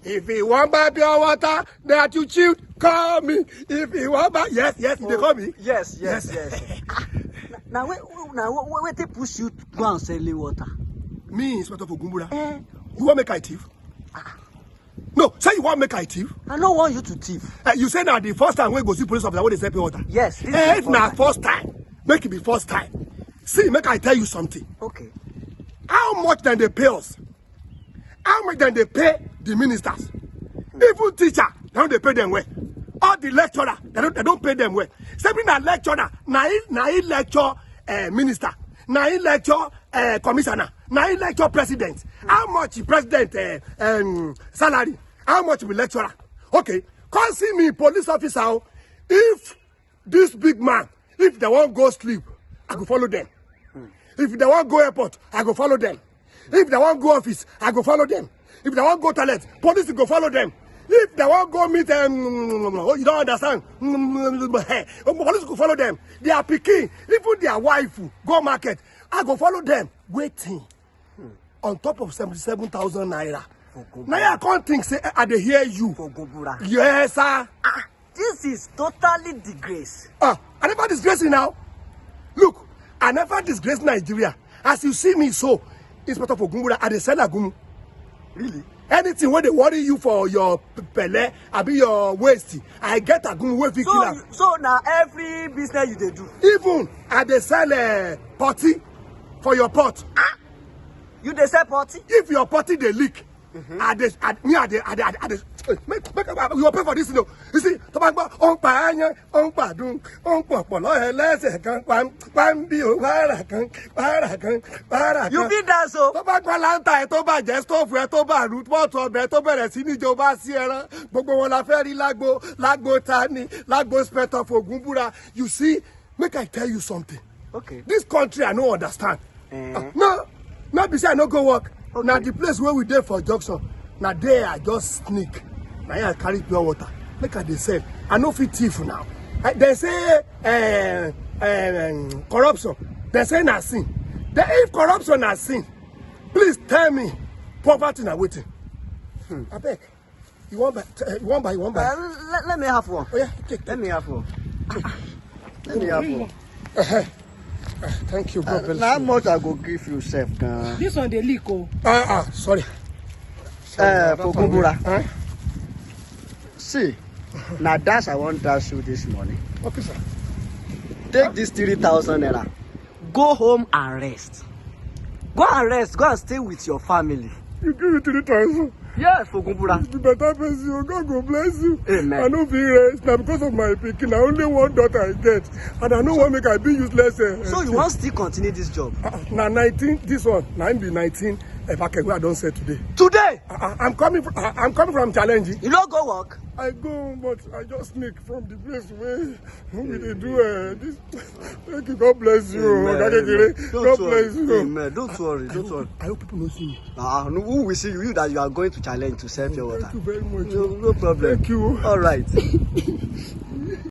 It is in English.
If you want buy pure water that you chilled, call me. If you want buy, yes, they call me. Yes. Now where they push you to go and sell the water? Me, Inspector Fogun Buraa. You want make I thief? No, say you want make I thief? I don't want you to thief. You say now the first time we go see police officer when they sell pure water. Yes. If na first time, make it be first time. See, make I tell you something. Okay. How much then they pay us? How much then they pay the ministers? Even teacher, they don't pay them well. All the lecturer, they don't pay them well. Except na lecturer, na he lecture minister, na he lecture commissioner, na he lecture president. How much president salary? How much be lecturer? Okay, come see me police officer. If this big man, if they won't go sleep, I go follow them. If they want go airport, I go follow them. If they want go office, I go follow them. If they want go toilet, police go follow them. If they want go meet you don't understand. Police go follow them. They are picking. Even their wife go market, I go follow them. Waiting on top of 77,000 naira. Now I can't think say I dey hear you. Yes, sir. This is totally disgrace. I never disgrace you now. Look. I never disgrace Nigeria. As you see me so, Inspector Fogun Buraa, I dey sell agumu. Really? Anything where they worry you for your pele, abi your waist, I get agumu wey fit kill am. So now every business you dey do. Even I dey sell potty for your pot. You dey sell potty? If your potty dey leak, I dey make you pay for this, you know. You see, to bang on pa anya, on pa dun, on popolo elese kan pam bi o para kan. You be dance so. To bang lanta e to ba je stove e to ba root pot obe to bẹ̀rẹ̀ sí ní jo ba si ẹran. Gbogbo wọn la fẹ́ rí lágbo tani, lágbo Inspector Fogun Buraa. You see, make I tell you something. Okay. This country I no understand. No be say I no go work. Okay. Now the place where we dey for junction, now there I just sneak. Now I carry pure water. Make I dey sell. I no fit thief now. They say corruption. They say na sin. If corruption na sin, please tell me poverty na wetin. I beg. You want buy? Let me have one. Oh yeah, take. Let me have one. Let me have one. Thank you, God. How much I go give you, sef? This one dey leak, oh. Sorry. Fogun Buraa. See, now dash I want dash you this morning. Okay, sir. Take this 3,000 naira. Go home and rest. Go and rest. Go and stay with your family. You give me 3,000. Yes, Fogun Buraa. You better bless you. God go bless you. Amen. I no fit rest. Now because of my pikin, na only one daughter I get, and I no want make I be useless. So you want still continue this job? Now 19. This one. Now be 19. If I can go, I don't say today. Today? I'm coming from challenge. You don't go work? I go, but I just sneak from the place where we dey do this. Thank you. God bless you. Amen. God bless you. Amen. Don't worry. I hope people don't see me. No, who will see you? You that you are going to challenge to sell your water. Thank you very much. No problem. Thank you. All right.